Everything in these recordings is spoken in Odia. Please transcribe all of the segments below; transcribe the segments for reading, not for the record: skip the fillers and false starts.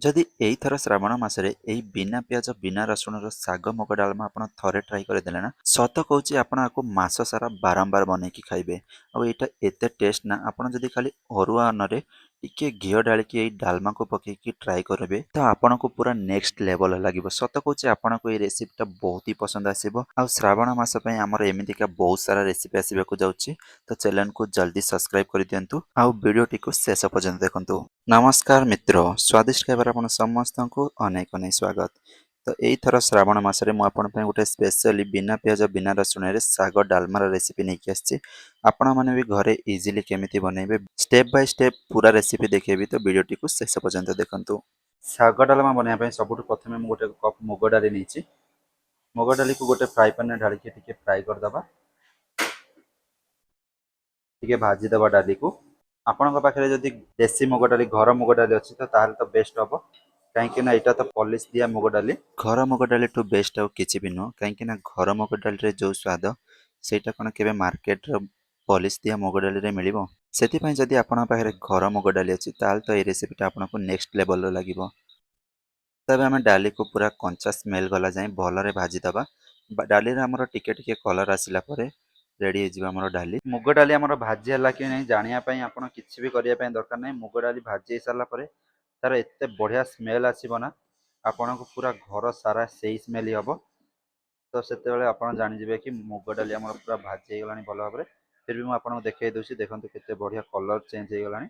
ଯଦି ଏଇଥର ଶ୍ରାବଣ ମାସରେ ଏଇ ବିନା ପିଆଜ ବିନା ରସୁଣର ଶାଗ ମୁଗ ଡାଲମା ଆପଣ ଥରେ ଟ୍ରାଏ କରିଦେଲେ ନା, ସତ କହୁଛି ଆପଣ ଆକୁ ମାସ ସାରା ବାରମ୍ବାର ବନେଇକି ଖାଇବେ। ଆଉ ଏଇଟା ଏତେ ଟେଷ୍ଟ ନା, ଆପଣ ଯଦି ଖାଲି ଅରୁଆ ଅନ୍ନରେ ଟିକେ ଘିଅ ଢାଳିକି ଏଇ ଡାଲମାକୁ ପକେଇକି ଟ୍ରାଏ କରିବେ ତ ଆପଣଙ୍କୁ ପୁରା ନେକ୍ସଟ ଲେଭଲ ଲାଗିବ। ସତ କହୁଛି ଆପଣଙ୍କୁ ଏଇ ରେସିପିଟା ବହୁତ ହି ପସନ୍ଦ ଆସିବ। ଆଉ ଶ୍ରାବଣ ମାସ ପାଇଁ ଆମର ଏମିତିକା ବହୁତ ସାରା ରେସିପି ଆସିବାକୁ ଯାଉଛି, ତ ଚ୍ୟାନେଲକୁ ଜଲ୍ଦି ସବସ୍କ୍ରାଇବ କରିଦିଅନ୍ତୁ ଆଉ ଭିଡ଼ିଓଟିକୁ ଶେଷ ପର୍ଯ୍ୟନ୍ତ ଦେଖନ୍ତୁ। ନମସ୍କାର ମିତ୍ର, ସ୍ୱାଦିଷ୍ଟ ଖାଇବାରେ ଆପଣ ସମସ୍ତଙ୍କୁ ଅନେକ ଅନେକ ସ୍ୱାଗତ। ତ ଏଇଥର ଶ୍ରାବଣ ମାସରେ ମୁଁ ଆପଣଙ୍କ ପାଇଁ ଗୋଟେ ସ୍ପେଶାଲି ବିନା ପିଆଜ ବିନା ରସୁଣରେ ଶାଗ ଡାଲମାର ରେସିପି ନେଇକି ଆସିଛି। ଆପଣମାନେ ବି ଘରେ ଇଜିଲି କେମିତି ବନେଇବେ ଷ୍ଟେପ୍ ବାଇ ଷ୍ଟେପ୍ ପୁରା ରେସିପି ଦେଖେଇବି, ତ ଭିଡ଼ିଓଟିକୁ ଶେଷ ପର୍ଯ୍ୟନ୍ତ ଦେଖନ୍ତୁ। ଶାଗ ଡାଲମା ବନେଇବା ପାଇଁ ସବୁଠୁ ପ୍ରଥମେ ମୁଁ ଗୋଟେ କପ୍ ମୁଗ ଡାଲି ନେଇଛି। ମୁଗ ଡାଲିକୁ ଗୋଟେ ଫ୍ରାଏ ପ୍ୟାନ୍ରେ ଢାଳିକି ଟିକେ ଫ୍ରାଏ କରିଦେବା, ଟିକେ ଭାଜିଦେବା ଡାଲିକୁ। ଆପଣଙ୍କ ପାଖରେ ଯଦି ଦେଶୀ ମୁଗ ଡାଲି ଘର ମୁଗ ଡାଲି ଅଛି ତ ତାହେଲେ ତ ବେଷ୍ଟ ହବ, କାହିଁକି ନା ଏଇଟା ତ ପଲିସ ଦିଆ ମୁଗ ଡାଲି। ଘର ମୁଗ ଡାଲିଠୁ ବେଷ୍ଟ ଆଉ କିଛି ବି ନୁହଁ, କାହିଁକି ନା ଘର ମୁଗ ଡାଲିରେ ଯୋଉ ସ୍ୱାଦ ସେଇଟା କଣ କେବେ ମାର୍କେଟର ପଲିସ ଦିଆ ମୁଗ ଡାଲିରେ ମିଳିବ। ସେଥିପାଇଁ ଯଦି ଆପଣଙ୍କ ପାଖରେ ଘର ମୁଗ ଡାଲି ଅଛି ତାହେଲେ ତ ଏଇ ରେସିପିଟା ଆପଣଙ୍କୁ ନେକ୍ସଟ ଲେଭଲର ଲାଗିବ। ତେବେ ଆମେ ଡାଲିକୁ ପୁରା କଞ୍ଚା ସ୍ମେଲ ଗଲା ଯାଏଁ ଭଲରେ ଭାଜିଦେବା। ଡାଲିରେ ଆମର ଟିକେ ଟିକେ କଲର ଆସିଲା ପରେ ରେଡ଼ି ହେଇଯିବ ଆମର ଡାଲି। ମୁଗ ଡାଲି ଆମର ଭାଜି ହେଲା କି ନାହିଁ ଜାଣିବା ପାଇଁ ଆପଣ କିଛି ବି କରିବା ପାଇଁ ଦରକାର ନାହିଁ। ମୁଗ ଡାଲି ଭାଜି ହେଇସାରିଲା ପରେ ତାର ଏତେ ବଢ଼ିଆ ସ୍ମେଲ ଆସିବ ନା, ଆପଣଙ୍କୁ ପୁରା ଘର ସାରା ସେଇ ସ୍ମେଲ ହିଁ ହେବ। ତ ସେତେବେଳେ ଆପଣ ଜାଣିଯିବେ କି ମୁଗ ଡାଲି ଆମର ପୁରା ଭାଜି ହେଇଗଲାଣି ଭଲ ଭାବରେ। ଫିର୍ ବି ମୁଁ ଆପଣଙ୍କୁ ଦେଖେଇ ଦେଉଛି, ଦେଖନ୍ତୁ କେତେ ବଢ଼ିଆ କଲର୍ ଚେଞ୍ଜ ହେଇଗଲାଣି।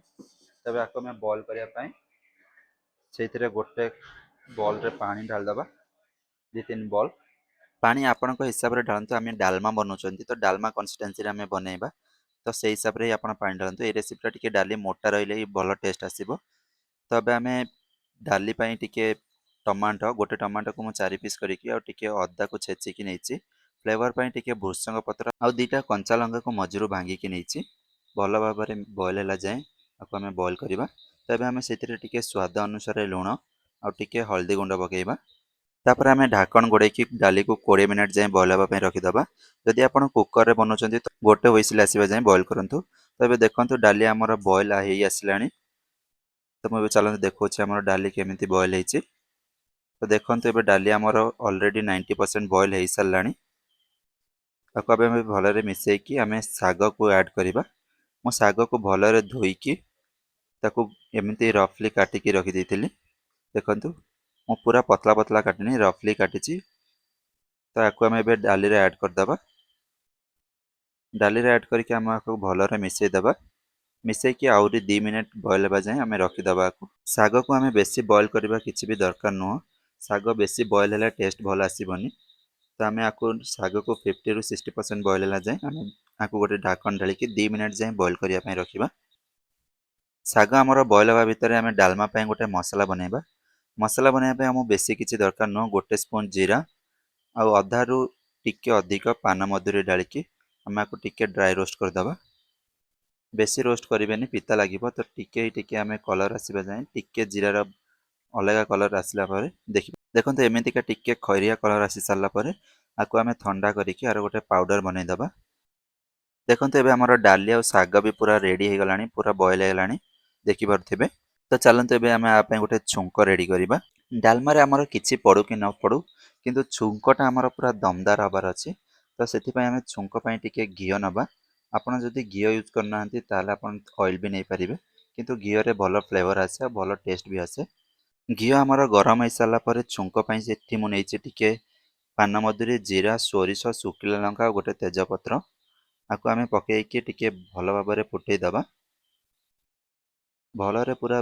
ତେବେ ଆକୁ ଆମେ ବଏଲ୍ କରିବା ପାଇଁ ସେଇଥିରେ ଗୋଟେ ବଲ୍ରେ ପାଣି ଢାଳିଦେବା, 2-3 ବଲ୍ ପାଣି ଆପଣଙ୍କ ହିସାବରେ ଢାଳନ୍ତୁ। ଆମେ ଡାଲମା ବନାଉଛନ୍ତି ତ ଡାଲମା କନସିଷ୍ଟେନ୍ସିରେ ଆମେ ବନେଇବା, ତ ସେଇ ହିସାବରେ ହିଁ ଆପଣ ପାଣି ଢାଳନ୍ତୁ। ଏଇ ରେସିପିଟା ଟିକେ ଡାଲି ମୋଟା ରହିଲେ ହିଁ ଭଲ ଟେଷ୍ଟ ଆସିବ। ତ ଏବେ ଆମେ ଡାଲି ପାଇଁ ଟିକେ ଟମାଟୋ, ଗୋଟେ ଟମାଟୋକୁ ମୁଁ 4 ପିସ୍ କରିକି ଆଉ ଟିକେ ଅଦାକୁ ଛେଚିକି ନେଇଛି। ଫ୍ଲେଭର ପାଇଁ ଟିକେ ଭୃସଙ୍ଗ ପତ୍ର ଆଉ 2ଟା କଞ୍ଚା ଲଙ୍କାକୁ ମଝିରୁ ଭାଙ୍ଗିକି ନେଇଛି। ଭଲ ଭାବରେ ବଏଲ୍ ହେଲା ଯାଏଁ ଆକୁ ଆମେ ବଏଲ୍ କରିବା। ତ ଏବେ ଆମେ ସେଥିରେ ଟିକେ ସ୍ୱାଦ ଅନୁସାରେ ଲୁଣ ଆଉ ଟିକେ ହଳଦୀ ଗୁଣ୍ଡ ପକାଇବା। ତାପରେ ଆମେ ଢାକଣ ଘୋଡ଼େଇକି ଡାଲିକୁ 20 ମିନିଟ୍ ଯାଏଁ ବଏଲ୍ ହେବା ପାଇଁ ରଖିଦେବା। ଯଦି ଆପଣ କୁକରରେ ବନାଉଛନ୍ତି ତ ଗୋଟେ ହୁଇସିଲ୍ ଆସିବା ଯାଏଁ ବଏଲ୍ କରନ୍ତୁ। ତ ଏବେ ଦେଖନ୍ତୁ ଡାଲି ଆମର ବଏଲ୍ ହେଇ ଆସିଲାଣି। ତ ମୁଁ ଏବେ ଚାଲନ୍ତୁ ଦେଖାଉଛି ଆମର ଡାଲି କେମିତି ବଏଲ୍ ହେଇଛି। ତ ଦେଖନ୍ତୁ ଏବେ ଡାଲି ଆମର ଅଲରେଡ଼ି 90% ବଏଲ୍ ହେଇସାରିଲାଣି। ତାକୁ ଏବେ ଆମେ ଭଲରେ ମିଶାଇକି ଆମେ ଶାଗକୁ ଆଡ଼୍ କରିବା। ମୁଁ ଶାଗକୁ ଭଲରେ ଧୋଇକି ତାକୁ ଏମିତି ରଫଲି କାଟିକି ରଖିଦେଇଥିଲି। ଦେଖନ୍ତୁ ମୁଁ ପୁରା ପତଳା ପତଳା କାଟିନି, ରଫଲି କାଟିଛି। ତ ଆକୁ ଆମେ ଏବେ ଡାଲିରେ ଆଡ଼୍ କରିଦେବା। ଡାଲିରେ ଆଡ଼୍ କରିକି ଆମେ ଆକୁ ଭଲରେ ମିଶାଇ ଦେବା। ମିଶାଇକି ଆହୁରି 2 ମିନିଟ୍ ବଏଲ୍ ହେବା ଯାଏଁ ଆମେ ରଖିଦେବା ଆକୁ। ଶାଗକୁ ଆମେ ବେଶୀ ବଏଲ୍ କରିବା କିଛି ବି ଦରକାର ନୁହଁ। ଶାଗ ବେଶୀ ବଏଲ୍ ହେଲେ ଟେଷ୍ଟ ଭଲ ଆସିବନି। ତ ଆମେ ଆକୁ ଶାଗକୁ 50ରୁ 60% ବଏଲ୍ ହେଲା ଯାଏଁ ଆମେ ଆକୁ ଗୋଟେ ଢାକଣ ଢାଳିକି 2 ମିନିଟ୍ ଯାଏଁ ବଏଲ୍ କରିବା ପାଇଁ ରଖିବା। ଶାଗ ଆମର ବଏଲ୍ ହେବା ଭିତରେ ଆମେ ଡାଲମା ପାଇଁ ଗୋଟେ ମସଲା ବନେଇବା। ମସଲା ବନେଇବା ପାଇଁ ଆମକୁ ବେଶୀ କିଛି ଦରକାର ନୁହଁ। 1 ସ୍ପୁନ୍ ଜିରା ଆଉ ଅଧାରୁ ଟିକେ ଅଧିକ ପାନମଧୁରୀ ଢାଳିକି ଆମେ ଆକୁ ଟିକେ ଡ୍ରାଏ ରୋଷ୍ଟ କରିଦେବା। ବେଶୀ ରୋଷ୍ଟ କରିବେନି, ପିତା ଲାଗିବ। ତ ଟିକେ ଆମେ କଲର୍ ଆସିବା ଯାଏଁ ଟିକେ ଜିରାର ଅଲଗା କଲର୍ ଆସିଲା ପରେ ଦେଖନ୍ତୁ ଏମିତିକା ଟିକେ ଖଇରିଆ କଲର୍ ଆସି ସାରିଲା ପରେ ଆକୁ ଆମେ ଥଣ୍ଡା କରିକି ଆର ଗୋଟେ ପାଉଡ଼ର ବନେଇଦେବା। ଦେଖନ୍ତୁ ଏବେ ଆମର ଡାଲି ଆଉ ଶାଗ ବି ପୁରା ରେଡ଼ି ହେଇଗଲାଣି, ପୁରା ବଏଲ୍ ହେଇଗଲାଣି ଦେଖିପାରୁଥିବେ। ତ ଚାଲନ୍ତୁ ଏବେ ଆମେ ଆ ପାଇଁ ଗୋଟେ ଛୁଙ୍କ ରେଡ଼ି କରିବା। ଡାଲମାରେ ଆମର କିଛି ପଡ଼ୁ କି ନ ପଡ଼ୁ, କିନ୍ତୁ ଛୁଙ୍କଟା ଆମର ପୁରା ଦମଦାର ହେବାର ଅଛି। ତ ସେଥିପାଇଁ ଆମେ ଛୁଙ୍କ ପାଇଁ ଟିକେ ଘିଅ ନେବା। ଆପଣ ଯଦି ଘିଅ ୟୁଜ୍ କରୁନାହାନ୍ତି ତାହେଲେ ଆପଣ ଅଏଲ୍ ବି ନେଇପାରିବେ, କିନ୍ତୁ ଘିଅରେ ଭଲ ଫ୍ଲେଭର ଆସେ ଆଉ ଭଲ ଟେଷ୍ଟ ବି ଆସେ। ଘିଅ ଆମର ଗରମ ହେଇସାରିଲା ପରେ ଛୁଙ୍କ ପାଇଁ ସେଠି ମୁଁ ନେଇଛି ଟିକେ ପାନମଧୁରୀ, ଜିରା, ସୋରିଷ, ଶୁଖିଲା ଲଙ୍କା ଆଉ ଗୋଟେ ତେଜପତ୍ର। ଆକୁ ଆମେ ପକେଇକି ଟିକେ ଭଲ ଭାବରେ ଫୁଟେଇ ଦେବା। ଭଲରେ ପୁରା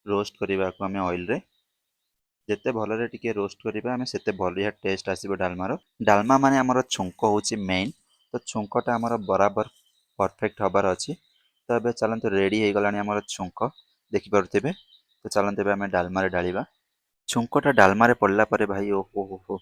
ରୋଷ୍ଟ କରିବା ଆକୁ ଆମେ ଅଏଲ୍ରେ। ଯେତେ ଭଲରେ ଟିକେ ରୋଷ୍ଟ କରିବା ଆମେ ସେତେ ବଢ଼ିଆ ଟେଷ୍ଟ ଆସିବ ଡାଲମାର। ଡାଲମା ମାନେ ଆମର ଛୁଙ୍କ ହେଉଛି ମେନ୍, ତ ଛୁଙ୍କଟା ଆମର ବରାବର ପରଫେକ୍ଟ ହେବାର ଅଛି। ତ ଏବେ ଚାଲନ୍ତୁ ରେଡ଼ି ହେଇଗଲାଣି ଆମର ଛୁଙ୍କ ଦେଖିପାରୁଥିବେ। ତ ଚାଲନ୍ତୁ ଏବେ ଆମେ ଡାଲମାରେ ଢାଳିବା। ଛୁଙ୍କଟା ଡାଲମାରେ ପଡ଼ିଲା ପରେ ଭାଇ ଓହୋ ହୋ ହୋ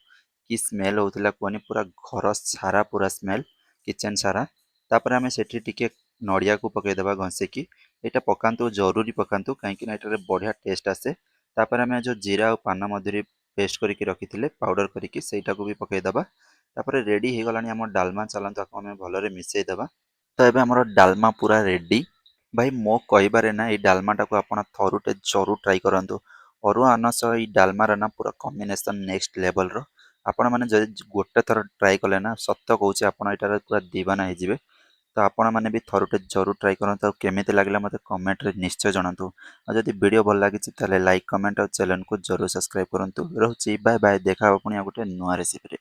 କି ସ୍ମେଲ୍ ହେଉଥିଲା କୁହନି, ପୁରା ଘର ସାରା ପୁରା ସ୍ମେଲ୍, କିଚେନ୍ ସାରା। ତାପରେ ଆମେ ସେଠି ଟିକେ ନଡ଼ିଆକୁ ପକାଇଦେବା ଘଷିକି। ଏଇଟା ପକାନ୍ତୁ, ଜରୁରୀ ପକାନ୍ତୁ, କାହିଁକିନା ଏଠାରେ ବଢ଼ିଆ ଟେଷ୍ଟ ଆସେ। ତାପରେ ଆମେ ଯେଉଁ ଜିରା ଆଉ ପାନମଧୁରୀ ପେଷ୍ଟ କରିକି ରଖିଥିଲେ ପାଉଡ଼ର କରିକି ସେଇଟାକୁ ବି ପକାଇଦେବା। ତାପରେ ରେଡ଼ି ହେଇଗଲାଣି ଆମ ଡାଲମା। ଚାଲନ୍ତୁ ଆକୁ ଆମେ ଭଲରେ ମିଶାଇ ଦେବା। ତ ଏବେ ଆମର ଡାଲମା ପୁରା ରେଡ଼ି। ଭାଇ ମୋ କହିବାରେ ନା ଏଇ ଡାଲମାଟାକୁ ଆପଣ ଥରୁଟେ ଜରୁର ଟ୍ରାଏ କରନ୍ତୁ। ଅରୁଆ ଅନ୍ନ ସହ ଏଇ ଡାଲମାର ନା ପୁରା କମ୍ବିନେସନ୍ ନେକ୍ସଟ ଲେଭେଲର। ଆପଣମାନେ ଯଦି ଗୋଟେ ଥର ଟ୍ରାଏ କଲେ ନା ସତ କହୁଛି ଆପଣ ଏଇଟାରେ ପୁରା ଦିବାନା ହେଇଯିବେ। ତ ଆପଣମାନେ ବି ଥରୁଟେ ଜରୁର ଟ୍ରାଏ କରନ୍ତୁ। ଆଉ କେମିତି ଲାଗିଲା ମୋତେ କମେଣ୍ଟରେ ନିଶ୍ଚୟ ଜଣାନ୍ତୁ। ଆଉ ଯଦି ଭିଡ଼ିଓ ଭଲ ଲାଗିଛି ତାହେଲେ ଲାଇକ୍ କମେଣ୍ଟ ଆଉ ଚ୍ୟାନେଲକୁ ଜରୁର ସବସ୍କ୍ରାଇବ୍ କରନ୍ତୁ। ରହୁଛି ବାଏ ବାଏ, ଦେଖା ହେବ ପୁଣି ଆଉ ଗୋଟେ ନୂଆ ରେସିପିରେ।